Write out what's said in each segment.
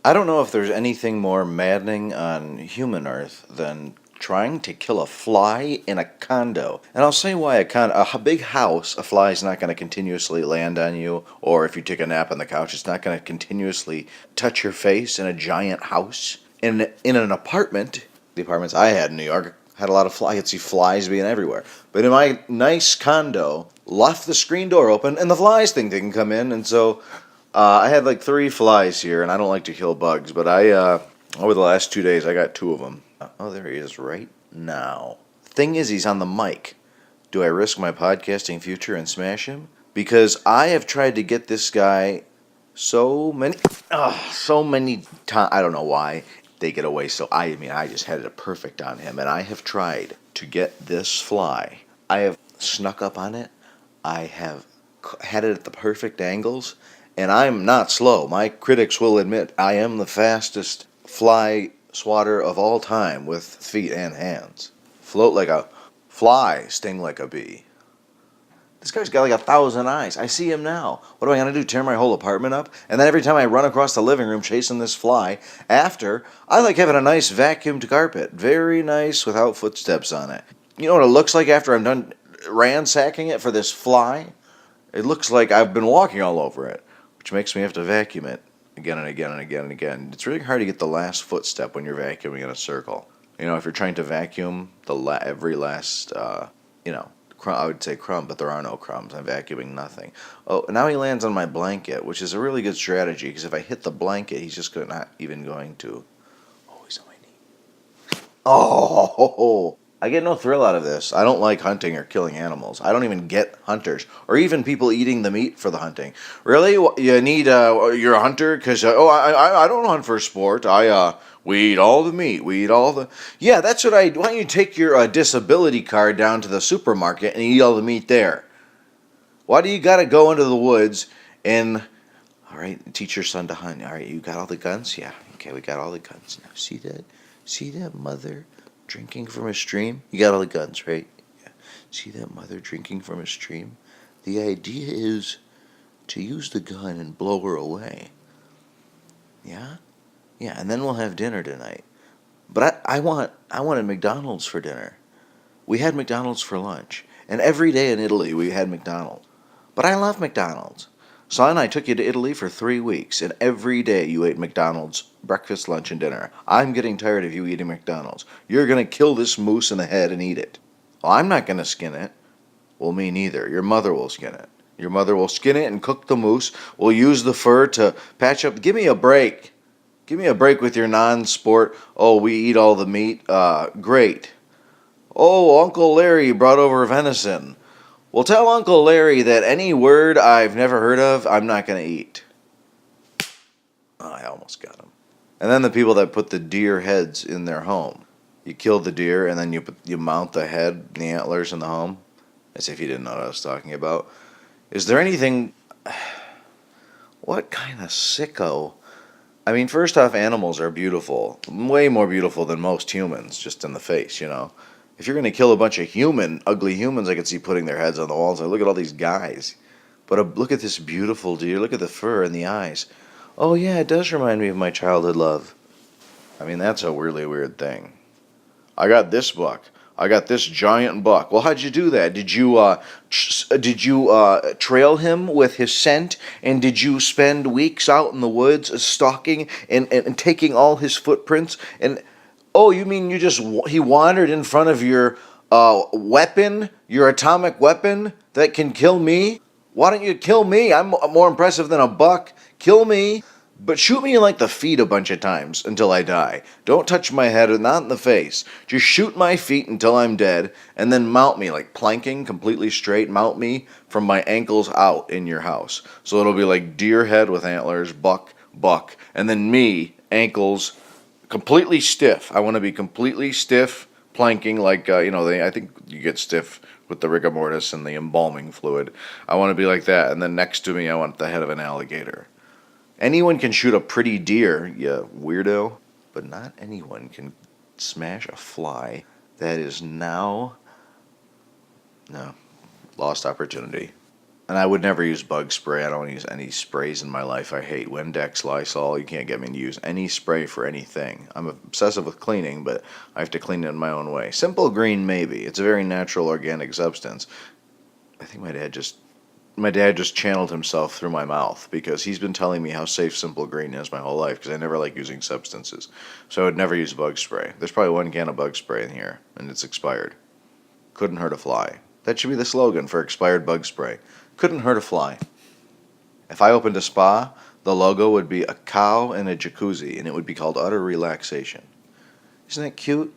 I don't know if there's anything more maddening on human Earth than trying to kill a fly in a condo. And I'll say why a big house, a fly is not going to continuously land on you, or if you take a nap on the couch, it's not going to continuously touch your face in a giant house. In an apartment, the apartments I had in New York had a lot of flies. I could see flies being everywhere. But in my nice condo, left the screen door open, and the flies think they can come in, and so I had like 3 flies here, and I don't like to kill bugs, but over the last 2 days, I got 2 of them. Oh, there he is right now. Thing is, he's on the mic. Do I risk my podcasting future and smash him? Because I have tried to get this guy so many times. I don't know why they get away. So I just had it perfect on him, and I have tried to get this fly. I have snuck up on it. I have had it at the perfect angles. And I'm not slow. My critics will admit I am the fastest fly swatter of all time with feet and hands. Float like a fly, sting like a bee. This guy's got like 1,000 eyes. I see him now. What do I gotta do? Tear my whole apartment up? And then every time I run across the living room chasing this fly, I like having a nice vacuumed carpet. Very nice without footsteps on it. You know what it looks like after I'm done ransacking it for this fly? It looks like I've been walking all over it, which makes me have to vacuum it again and again and again and again. It's really hard to get the last footstep when you're vacuuming in a circle. You know, if you're trying to vacuum every last, I would say crumb, but there are no crumbs. I'm vacuuming nothing. Oh, now he lands on my blanket, which is a really good strategy, because if I hit the blanket, he's just not even going to. Oh, he's on my knee. Oh! I get no thrill out of this. I don't like hunting or killing animals. I don't even get hunters or even people eating the meat for the hunting. Really, you need you're a hunter because I don't hunt for sport. We eat all the meat. We eat all the yeah. That's what I. Why don't you take your disability card down to the supermarket and eat all the meat there? Why do you got to go into the woods and all right, teach your son to hunt? All right, you got all the guns? Yeah. Okay, we got all the guns. Now see that? See that mother? Drinking from a stream? You got all the guns, right? Yeah. See that mother drinking from a stream? The idea is to use the gun and blow her away. Yeah? Yeah, and then we'll have dinner tonight. But I wanted McDonald's for dinner. We had McDonald's for lunch. And every day in Italy we had McDonald's. But I love McDonald's. Son, I took you to Italy for 3 weeks, and every day you ate McDonald's, breakfast, lunch, and dinner. I'm getting tired of you eating McDonald's. You're going to kill this moose in the head and eat it. Well, I'm not going to skin it. Well, me neither. Your mother will skin it. Your mother will skin it and cook the moose. We'll use the fur to patch up. Give me a break. Give me a break with your non-sport. Oh, we eat all the meat. Great. Oh, Uncle Larry brought over venison. Well, tell Uncle Larry that any word I've never heard of, I'm not going to eat. Oh, I almost got him. And then the people that put the deer heads in their home. You kill the deer, and then you mount the head, the antlers in the home. As if you didn't know what I was talking about. Is there anything... What kind of sicko... I mean, first off, animals are beautiful. Way more beautiful than most humans, just in the face, you know. If you're going to kill a bunch of ugly humans, I could see putting their heads on the walls. Look at all these guys. But look at this beautiful deer. Look at the fur and the eyes. Oh, yeah, it does remind me of my childhood love. I mean, that's a really weird thing. I got this buck. I got this giant buck. Well, how'd you do that? Did you trail him with his scent? And did you spend weeks out in the woods stalking and taking all his footprints? And oh, you mean he wandered in front of your weapon, your atomic weapon that can kill me? Why don't you kill me? I'm more impressive than a buck. Kill me. But shoot me in like the feet a bunch of times until I die. Don't touch my head, not in the face. Just shoot my feet until I'm dead, and then mount me, like planking, completely straight. Mount me from my ankles out in your house. So it'll be like deer head with antlers, buck, and then me, ankles, completely stiff. I want to be completely stiff, planking like, I think you get stiff with the rigor mortis and the embalming fluid. I want to be like that, and then next to me I want the head of an alligator. Anyone can shoot a pretty deer, you weirdo, but not anyone can smash a fly. That is now... No, lost opportunity. And I would never use bug spray. I don't use any sprays in my life. I hate Windex, Lysol. You can't get me to use any spray for anything. I'm obsessive with cleaning, but I have to clean it in my own way. Simple Green, maybe. It's a very natural organic substance. I think my dad just channeled himself through my mouth because he's been telling me how safe Simple Green is my whole life because I never like using substances. So I would never use bug spray. There's probably one can of bug spray in here, and it's expired. Couldn't hurt a fly. That should be the slogan for expired bug spray. Couldn't hurt a fly. If I opened a spa, the logo would be a cow and a jacuzzi, and it would be called Utter Relaxation. Isn't that cute?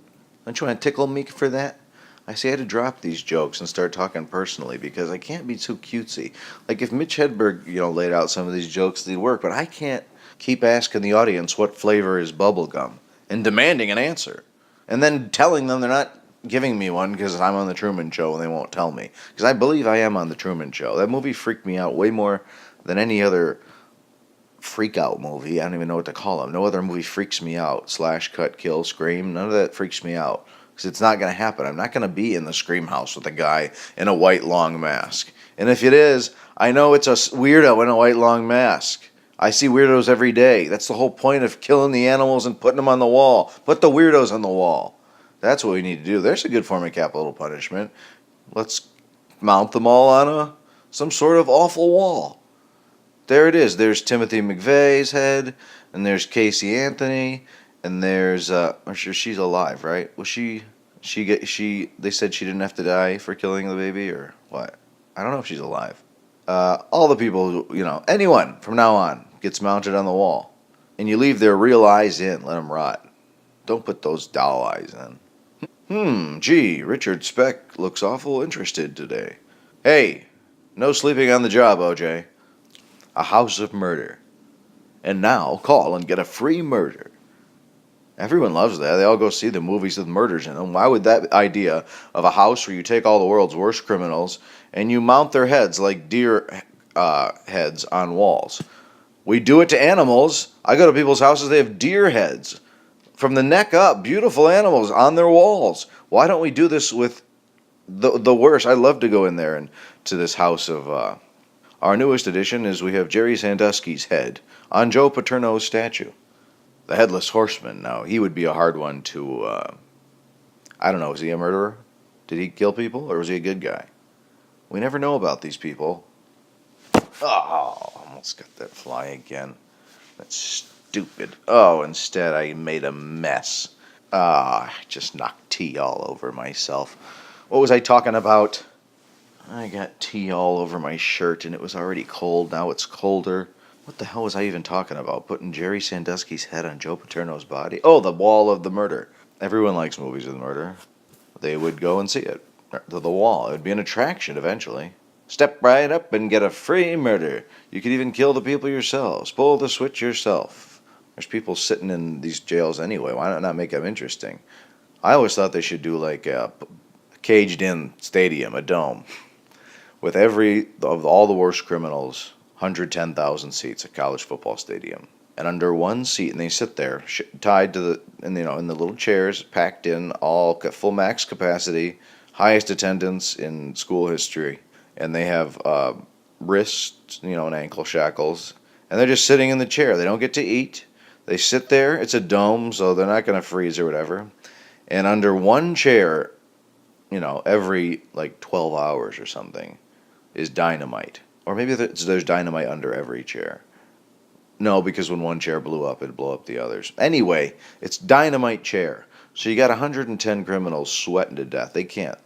Don't you want to tickle me for that? I say I had to drop these jokes and start talking personally because I can't be too cutesy. Like if Mitch Hedberg, laid out some of these jokes, they'd work, but I can't keep asking the audience what flavor is bubble gum and demanding an answer. And then telling them they're not giving me one because I'm on the Truman Show and they won't tell me. Because I believe I am on the Truman Show. That movie freaked me out way more than any other freak out movie. I don't even know what to call them. No other movie freaks me out. Slash, cut, kill, scream. None of that freaks me out. Because it's not going to happen. I'm not going to be in the scream house with a guy in a white long mask. And if it is, I know it's a weirdo in a white long mask. I see weirdos every day. That's the whole point of killing the animals and putting them on the wall. Put the weirdos on the wall. That's what we need to do. There's a good form of capital punishment. Let's mount them all on some sort of awful wall. There it is. There's Timothy McVeigh's head, and there's Casey Anthony, and there's I'm sure she's alive, right? Was she they said she didn't have to die for killing the baby or what? I don't know if she's alive. All the people who, anyone from now on gets mounted on the wall, and you leave their real eyes in, let them rot. Don't put those doll eyes in. Gee, Richard Speck looks awful interested today. Hey, no sleeping on the job, OJ. A house of murder. And now call and get a free murder. Everyone loves that. They all go see the movies with murders in them. Why would that idea of a house where you take all the world's worst criminals and you mount their heads like deer heads on walls? We do it to animals. I go to people's houses, they have deer heads. From the neck up, beautiful animals on their walls. Why don't we do this with the worst? I'd love to go in there and to this house of... Our newest addition is we have Jerry Sandusky's head on Joe Paterno's statue. The Headless Horseman. Now, he would be a hard one to... I don't know, is he a murderer? Did he kill people, or was he a good guy? We never know about these people. Oh, almost got that fly again. That's stupid. Oh, instead I made a mess. I just knocked tea all over myself. What was I talking about? I got tea all over my shirt and it was already cold. Now it's colder. What the hell was I even talking about? Putting Jerry Sandusky's head on Joe Paterno's body? Oh, the wall of the murder. Everyone likes movies with murder. They would go and see it. To the wall. It would be an attraction eventually. Step right up and get a free murder. You could even kill the people yourselves. Pull the switch yourself. There's people sitting in these jails anyway. Why not make them interesting? I always thought they should do like a caged-in stadium, a dome, with all the worst criminals, 110,000 seats, a college football stadium, and under one seat, and they sit there tied to in the little chairs, packed in, all full max capacity, highest attendance in school history, and they have wrist, and ankle shackles, and they're just sitting in the chair. They don't get to eat. They sit there. It's a dome, so they're not going to freeze or whatever. And under one chair, every like 12 hours or something, is dynamite. Or maybe there's dynamite under every chair. No, because when one chair blew up, it'd blow up the others. Anyway, it's Dynamite Chair. So you got 110 criminals sweating to death. They can't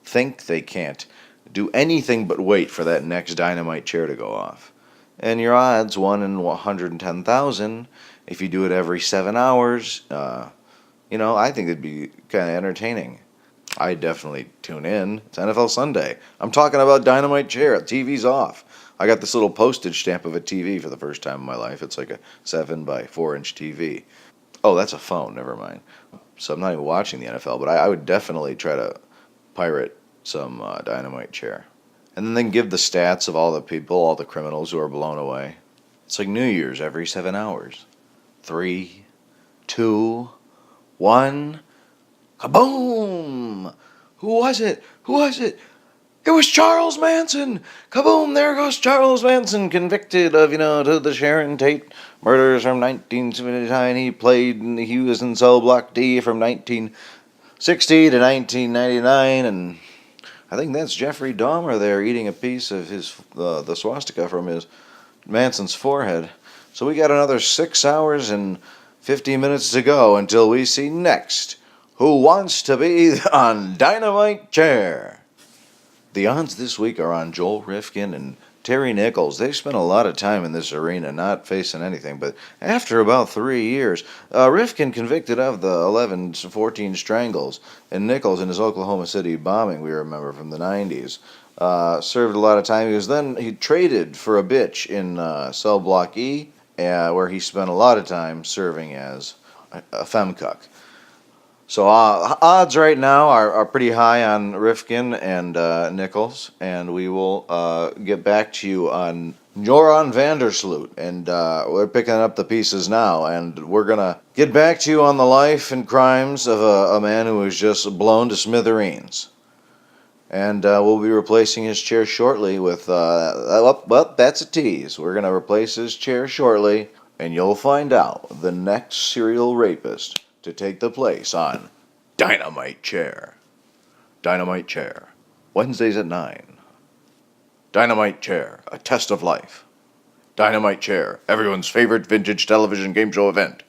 think, they can't do anything but wait for that next dynamite chair to go off. And your odds, 1 in 110,000, if you do it every 7 hours, I think it'd be kind of entertaining. I definitely tune in. It's NFL Sunday. I'm talking about Dynamite Chair. The TV's off. I got this little postage stamp of a TV for the first time in my life. It's like a 7 by 4 inch TV. Oh, that's a phone. Never mind. So I'm not even watching the NFL, but I would definitely try to pirate some Dynamite Chair. And then give the stats of all the people, all the criminals who are blown away. It's like New Year's every 7 hours. 3, 2, 1... Kaboom! Who was it? Who was it? It was Charles Manson! Kaboom! There goes Charles Manson, convicted of, the Sharon Tate murders from 1979. He was in Cell Block D from 1960 to 1999, and I think that's Jeffrey Dahmer there eating a piece of the swastika from his Manson's forehead. So we got another 6 hours and 50 minutes to go until we see next Who Wants to Be on Dynamite Chair. The odds this week are on Joel Rifkin and Terry Nichols. They've spent a lot of time in this arena not facing anything, but after about 3 years, Rifkin convicted of the 11-14 strangles, and Nichols in his Oklahoma City bombing, we remember from the 90s, served a lot of time. He traded for a bitch in Cell Block E, where he spent a lot of time serving as a femcuck. So odds right now are pretty high on Rifkin and Nichols, and we will get back to you on Joran Vandersloot, and we're picking up the pieces now, and we're going to get back to you on the life and crimes of a man who was just blown to smithereens. And we'll be replacing his chair shortly with, well, that's a tease. We're going to replace his chair shortly, and you'll find out the next serial rapist to take the place on Dynamite Chair. Dynamite Chair. Wednesdays at 9. Dynamite Chair, a test of life. Dynamite Chair, everyone's favorite vintage television game show event.